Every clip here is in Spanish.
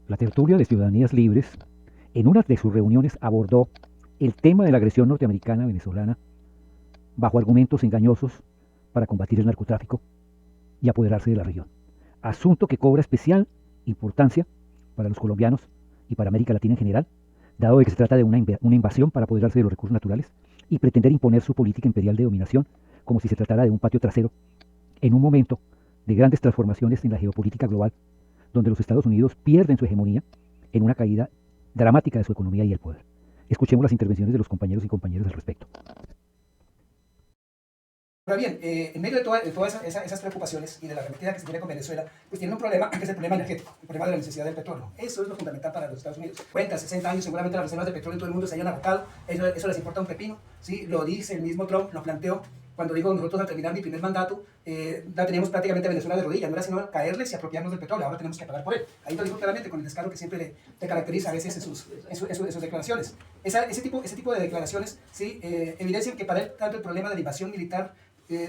La tertulia de Ciudadanías Libres, en una de sus reuniones, abordó el tema de la agresión norteamericana venezolana bajo argumentos engañosos para combatir el narcotráfico y apoderarse de la región. Asunto que cobra especial importancia para los colombianos y para América Latina en general, dado que se trata de una invasión para apoderarse de los recursos naturales y pretender imponer su política imperial de dominación como si se tratara de un patio trasero en un momento de grandes transformaciones en la geopolítica global, donde los Estados Unidos pierden su hegemonía en una caída dramática de su economía y el poder. Escuchemos las intervenciones de los compañeros y compañeras al respecto. Ahora bien, en medio de todas esas preocupaciones y de la arremetida que se tiene con Venezuela, pues tiene un problema que es el problema energético, el problema de la necesidad del petróleo. Eso es lo fundamental para los Estados Unidos. 50, 60 años, seguramente las reservas de petróleo en todo el mundo se hayan agotado. Eso les importa un pepino, ¿sí? Lo dice el mismo Trump, lo planteó cuando dijo: nosotros al terminar mi primer mandato, la teníamos prácticamente Venezuela de rodillas, no era sino caerles y apropiarnos del petróleo, ahora tenemos que pagar por él. Ahí lo dijo claramente, con el descaro que siempre le caracteriza a veces en sus declaraciones. Ese tipo de declaraciones, ¿sí? Evidencian que para él tanto el problema de la invasión militar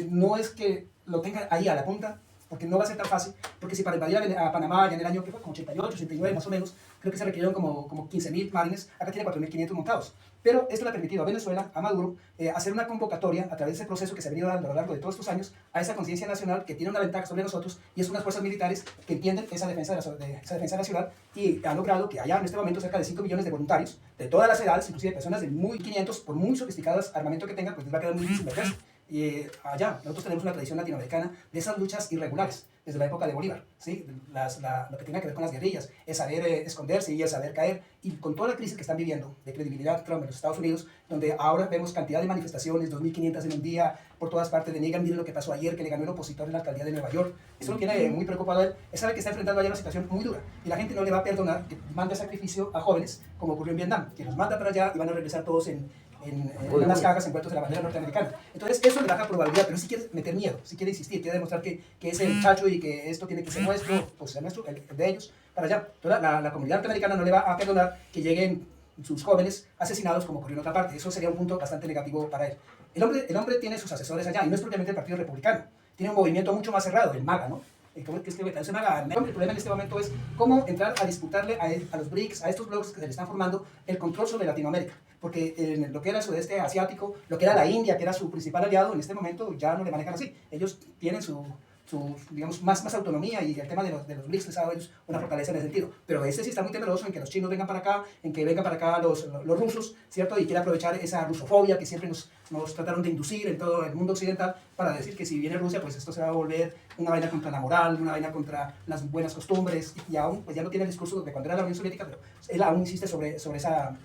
no es que lo tenga ahí a la punta, porque no va a ser tan fácil, porque si para invadir a Panamá ya en el año que fue como 88, 89 más o menos, creo que se requirieron como 15.000 marines, acá tiene 4.500 montados. Pero esto le ha permitido a Venezuela, a Maduro, hacer una convocatoria a través de ese proceso que se ha venido dando a lo largo de todos estos años a esa conciencia nacional que tiene una ventaja sobre nosotros, y es unas fuerzas militares que entienden esa defensa nacional, y ha logrado que haya en este momento cerca de 5 millones de voluntarios de todas las edades, inclusive personas de muy 500, por muy sofisticadas armamento que tengan, pues les va a quedar muy difícil meterse. Y allá nosotros tenemos una tradición latinoamericana de esas luchas irregulares desde la época de Bolívar, ¿sí? Lo que tiene que ver con las guerrillas, es saber esconderse y el saber caer, y con toda la crisis que están viviendo de credibilidad Trump en los Estados Unidos, donde ahora vemos cantidad de manifestaciones, 2.500 en un día, por todas partes le niegan. Miren lo que pasó ayer, que le ganó el opositor en la alcaldía de Nueva York. Eso lo tiene muy preocupado a él. Él sabe que está enfrentando allá una situación muy dura, y la gente no le va a perdonar que mande sacrificio a jóvenes, como ocurrió en Vietnam, que los manda para allá y van a regresar todos en unas cajas envueltos en la bandera norteamericana. Entonces eso le baja probabilidad, pero si quiere meter miedo, si quiere insistir, quiere demostrar que es el chacho y que esto tiene que ser nuestro, pues el nuestro, el de ellos, para allá. Entonces la comunidad norteamericana no le va a perdonar que lleguen sus jóvenes asesinados como ocurrió en otra parte. Eso sería un punto bastante negativo para él. El hombre tiene sus asesores allá, y no es propiamente el Partido Republicano, tiene un movimiento mucho más cerrado, el MAGA, ¿no? El problema en este momento es cómo entrar a disputarle a los BRICS, a estos bloques que se le están formando, el control sobre Latinoamérica. Porque en lo que era el sudeste asiático, lo que era la India, que era su principal aliado, en este momento ya no le manejan así. Ellos tienen su digamos, más autonomía, y el tema de los BRICS les ha dado a ellos una fortaleza en ese sentido. Pero este sí está muy temeroso en que los chinos vengan para acá, en que vengan para acá los rusos, ¿cierto? Y quiere aprovechar esa rusofobia que siempre nos trataron de inducir en todo el mundo occidental, para decir que si viene Rusia, pues esto se va a volver una vaina contra la moral, una vaina contra las buenas costumbres, y aún pues ya no tiene el discurso de cuando era la Unión Soviética, pero él aún insiste sobre esa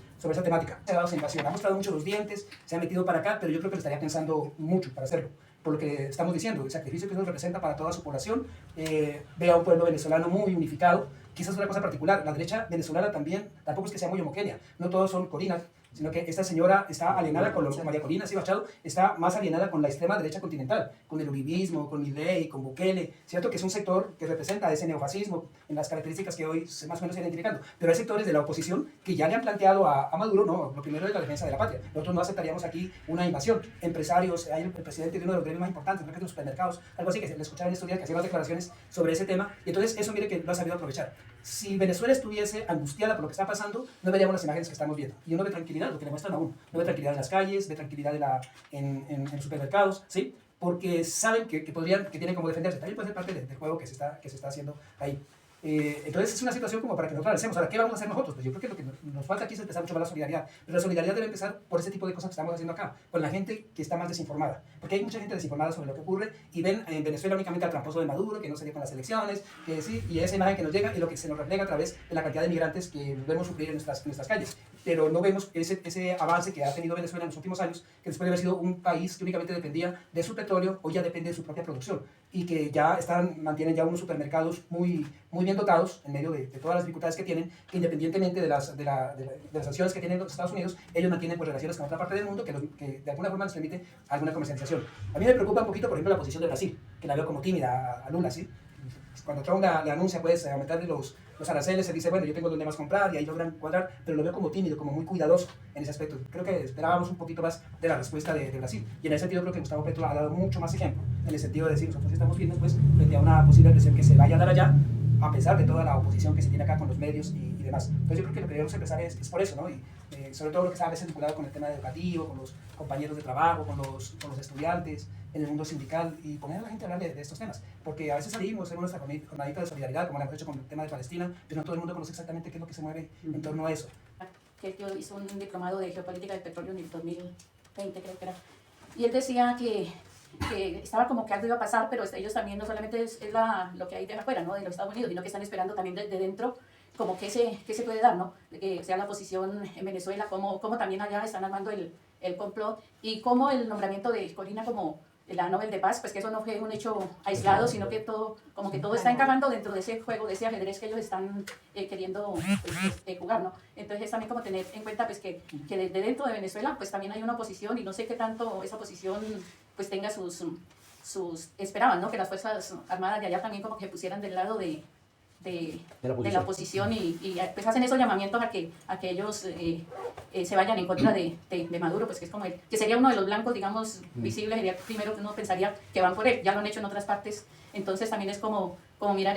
temática. Se ha dado esa invasión, ha mostrado mucho los dientes, se ha metido para acá, pero yo creo que le estaría pensando mucho para hacerlo, por lo que estamos diciendo, el sacrificio que eso representa para toda su población. Ve a un pueblo venezolano muy unificado. Quizás una cosa particular, la derecha venezolana también, tampoco es que sea muy homogénea, no todos son Corina, sino que esta señora está alienada con María Corina sí Machado, está más alienada con la extrema derecha continental, con el uribismo, con Milei, con Bukele, cierto que es un sector que representa ese neofascismo en las características que hoy más o menos se identificando, pero hay sectores de la oposición que ya le han planteado a Maduro, no, lo primero es la defensa de la patria. Nosotros no aceptaríamos aquí una invasión. Empresarios, hay el presidente de uno de los gremios más importantes, creo que es de los supermercados, algo así, que le escuchaba en estos días que hacía unas declaraciones sobre ese tema, y entonces eso mire que lo ha sabido aprovechar. Si Venezuela estuviese angustiada por lo que está pasando, no veríamos las imágenes que estamos viendo, y uno ve tranquilidad, lo que le muestran a uno, no ve tranquilidad en las calles, ve tranquilidad en los supermercados, ¿sí? Porque saben que tienen como defenderse. También puede ser parte del juego que se está haciendo ahí. Entonces es una situación como para que nosotros analicemos. Ahora, ¿qué vamos a hacer nosotros? Pues yo creo que lo que nos falta aquí es empezar mucho más la solidaridad. Pero la solidaridad debe empezar por ese tipo de cosas que estamos haciendo acá, con la gente que está más desinformada. Porque hay mucha gente desinformada sobre lo que ocurre, y ven en Venezuela únicamente al tramposo de Maduro, que no se dio con las elecciones, que sí, y esa imagen que nos llega y lo que se nos refleja a través de la cantidad de migrantes que vemos sufrir en nuestras calles. Pero no vemos ese avance que ha tenido Venezuela en los últimos años, que después de haber sido un país que únicamente dependía de su petróleo, hoy ya depende de su propia producción, y que ya mantienen ya unos supermercados muy bien dotados en medio de todas las dificultades que tienen, que independientemente de las sanciones que tienen los Estados Unidos, ellos mantienen pues relaciones con otra parte del mundo que de alguna forma les permite alguna comercialización. A mí me preocupa un poquito, por ejemplo, la posición de Brasil, que la veo como tímida a Lula, ¿sí? Cuando Trump le anuncia pues aumentarle los aranceles, se dice, bueno, yo tengo donde más comprar, y ahí logran cuadrar, pero lo veo como tímido, como muy cuidadoso en ese aspecto. Creo que esperábamos un poquito más de la respuesta de Brasil, y en ese sentido creo que Gustavo Petro ha dado mucho más ejemplo, en el sentido de decir, nosotros estamos firmes pues frente a una posible agresión que se vaya a dar allá, a pesar de toda la oposición que se tiene acá con los medios y demás. Entonces yo creo que lo que debemos empezar es por eso, ¿no? Y sobre todo lo que está a veces vinculado con el tema educativo, con los compañeros de trabajo, con los estudiantes, en el mundo sindical, y poner a la gente a hablar de estos temas, porque a veces salimos, hacemos nuestra jornadita de solidaridad, como la hemos hecho con el tema de Palestina, pero no todo el mundo conoce exactamente qué es lo que se mueve en torno a eso. Que yo hizo un diplomado de geopolítica del petróleo en el 2020, creo que era, y él decía que estaba como que algo iba a pasar, pero ellos también no solamente es lo que hay de afuera, ¿no?, de los Estados Unidos, sino que están esperando también de dentro como qué se puede dar, ¿no? Sea la posición en Venezuela, cómo también allá están armando el complot, y cómo el nombramiento de Corina como la Nobel de Paz, pues que eso no fue un hecho aislado, sino que todo está encajando dentro de ese juego, de ese ajedrez que ellos están queriendo pues, jugar, ¿no? Entonces es también como tener en cuenta pues que de dentro de Venezuela pues también hay una oposición, y no sé qué tanto esa oposición pues tenga esperaban, ¿no?, que las Fuerzas Armadas de allá también como que pusieran del lado de la oposición y pues hacen esos llamamientos a que ellos se vayan en contra de Maduro, pues que es como que sería uno de los blancos, digamos, visibles, sería primero que uno pensaría que van por él, ya lo han hecho en otras partes, entonces también es como mirar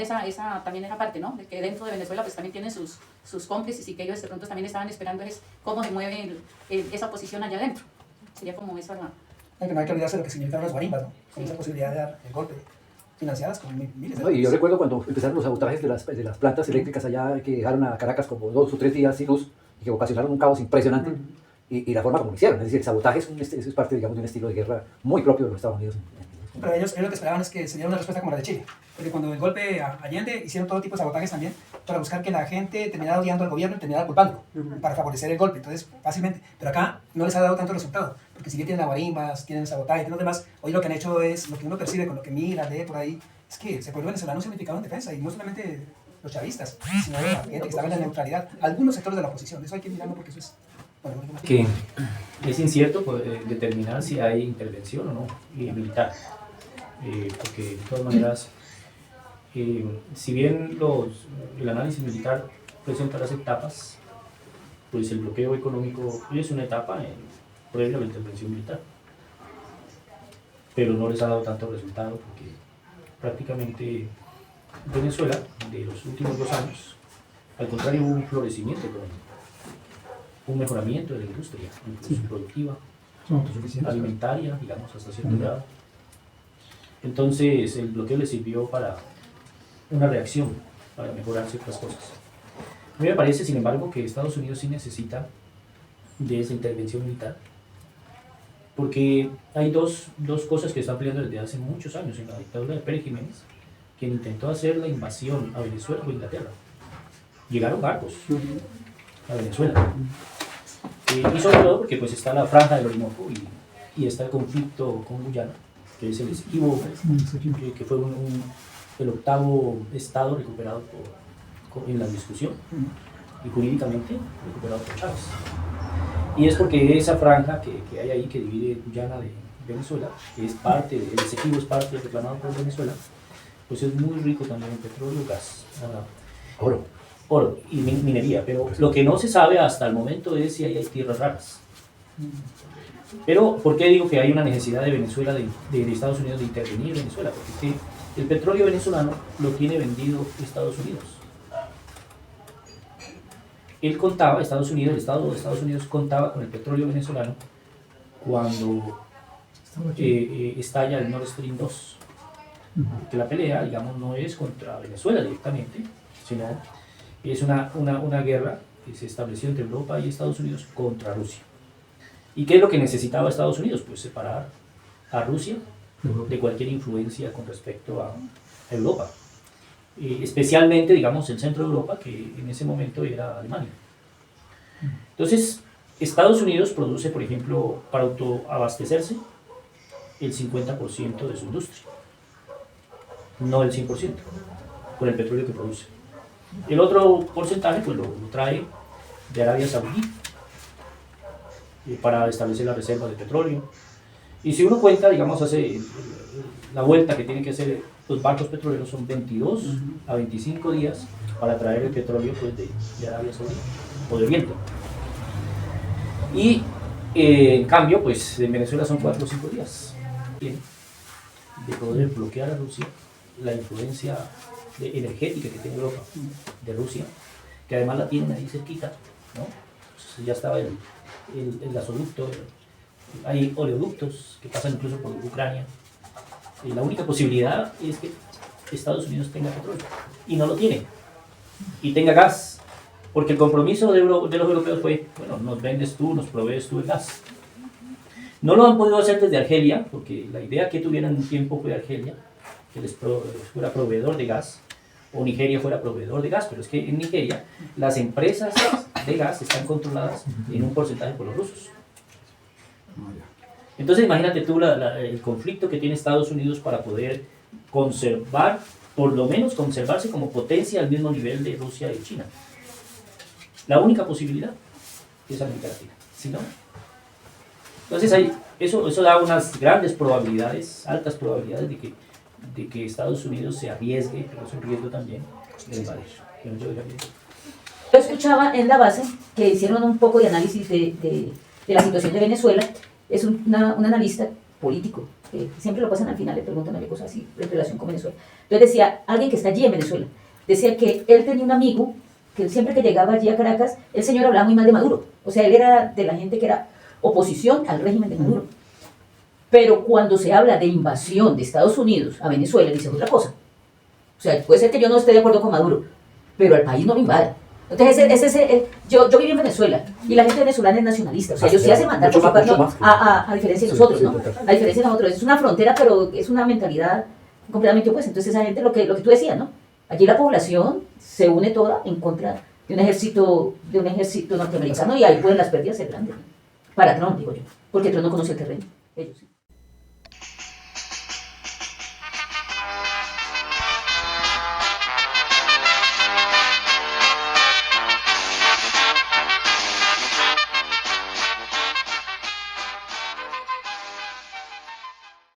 también esa parte, ¿no?, de que dentro de Venezuela pues también tienen sus cómplices, y que ellos de pronto también estaban esperando es cómo se mueve esa oposición allá adentro, sería como esa No hay que olvidarse de lo que significaron las guarimbas, ¿no? Con esa posibilidad de dar el golpe, financiadas con miles de dólares. Y yo recuerdo cuando empezaron los sabotajes de las plantas eléctricas allá, que dejaron a Caracas como 2 o 3 días sin luz y que ocasionaron un caos impresionante, y la forma como lo hicieron. Es decir, el sabotaje es parte, digamos, de un estilo de guerra muy propio de los Estados Unidos. Pero ellos lo que esperaban es que se diera una respuesta como la de Chile, porque cuando el golpe a Allende hicieron todo tipo de sabotajes también para buscar que la gente terminara odiando al gobierno y terminara culpándolo, para favorecer el golpe, entonces fácilmente, pero acá no les ha dado tanto resultado, porque si bien tienen guarimbas, tienen sabotaje, tienen los demás, hoy lo que han hecho es, lo que uno percibe con lo que mira, lee por ahí, es que ese pueblo venezolano se ha unificado en defensa, y no solamente los chavistas, sino la gente que estaba en la neutralidad, algunos sectores de la oposición, eso hay que mirarlo porque eso es... Bueno, que es incierto determinar si hay intervención o no militar, porque de todas maneras, si bien el análisis militar presenta las etapas, pues el bloqueo económico es una etapa previa a la intervención militar, pero no les ha dado tanto resultado, porque prácticamente Venezuela de los últimos 2 años, al contrario, hubo un florecimiento económico, un mejoramiento de la industria, incluso productiva, alimentaria, digamos, hasta cierto grado. Entonces, el bloqueo le sirvió para una reacción, para mejorar ciertas cosas. A mí me parece, sin embargo, que Estados Unidos sí necesita de esa intervención militar, porque hay dos cosas que están peleando desde hace muchos años. En la dictadura de Pérez Jiménez, quien intentó hacer la invasión a Venezuela o Inglaterra, llegaron barcos a Venezuela. Y sobre todo porque pues está la franja del Orinoco y está el conflicto con Guyana, que es el Esequibo, que fue el 8º estado recuperado en la discusión, y jurídicamente recuperado por Chávez. Y es porque esa franja que hay ahí, que divide Guyana de Venezuela, que es parte, el Esequibo es parte reclamado por Venezuela, pues es muy rico también en petróleo, gas, oro y minería, pero lo que no se sabe hasta el momento es si hay tierras raras. Pero, ¿por qué digo que hay una necesidad de Venezuela, de Estados Unidos de intervenir en Venezuela? Porque el petróleo venezolano lo tiene vendido Estados Unidos. El Estado de Estados Unidos contaba con el petróleo venezolano cuando estalla el Nord Stream 2. Que la pelea, digamos, no es contra Venezuela directamente, sino es una guerra que se estableció entre Europa y Estados Unidos contra Rusia. ¿Y qué es lo que necesitaba Estados Unidos? Pues separar a Rusia de cualquier influencia con respecto a Europa. Especialmente, digamos, el centro de Europa, que en ese momento era Alemania. Entonces, Estados Unidos produce, por ejemplo, para autoabastecerse, el 50% de su industria, no el 100%, con el petróleo que produce. El otro porcentaje pues lo trae de Arabia Saudí para establecer la reserva de petróleo. Y si uno cuenta, digamos, hace la vuelta que tienen que hacer los barcos petroleros, son 22 a 25 días para traer el petróleo pues, de Arabia Saudí o de Oriente. Y en cambio, pues en Venezuela son 4 o 5 días de poder bloquear a Rusia la influencia energética que tiene Europa, de Rusia, que además la tienen ahí cerquita, ¿no? Entonces ya estaba el gasoducto, hay oleoductos que pasan incluso por Ucrania. Y la única posibilidad es que Estados Unidos tenga petróleo, y no lo tiene, y tenga gas, porque el compromiso de los europeos fue, bueno, nos vendes tú, nos provees tú el gas. No lo han podido hacer desde Argelia, porque la idea que tuvieron un tiempo fue Argelia, que les fuera proveedor de gas, o Nigeria fuera proveedor de gas, pero es que en Nigeria las empresas de gas están controladas en un porcentaje por los rusos. Entonces imagínate tú el conflicto que tiene Estados Unidos para poder conservar, por lo menos conservarse como potencia al mismo nivel de Rusia y China. La única posibilidad es América Latina, ¿sí, no? Entonces eso da unas grandes probabilidades, altas probabilidades de que Estados Unidos se arriesgue, pero es un riesgo también, de invadir. Yo escuchaba en la base que hicieron un poco de análisis de la situación de Venezuela. Es un analista político, que siempre lo pasan al final, le preguntan a cosas así en relación con Venezuela. Entonces decía, alguien que está allí en Venezuela, decía que él tenía un amigo que siempre que llegaba allí a Caracas, el señor hablaba muy mal de Maduro. O sea, él era de la gente que era oposición al régimen de Maduro. Pero cuando se habla de invasión de Estados Unidos a Venezuela, dice otra cosa. O sea, puede ser que yo no esté de acuerdo con Maduro, pero al país no lo invade. Entonces, yo viví en Venezuela y la gente venezolana es nacionalista. O sea, ellos sí hacen mandar por su parte, a diferencia de nosotros, ¿no? A diferencia de nosotros, es una frontera, pero es una mentalidad completamente opuesta. Entonces, esa gente, lo que tú decías, ¿no? Allí la población se une toda en contra de un ejército norteamericano y ahí pueden las pérdidas ser grandes. Para Trump, digo yo, porque Trump no conoce el terreno. Ellos sí.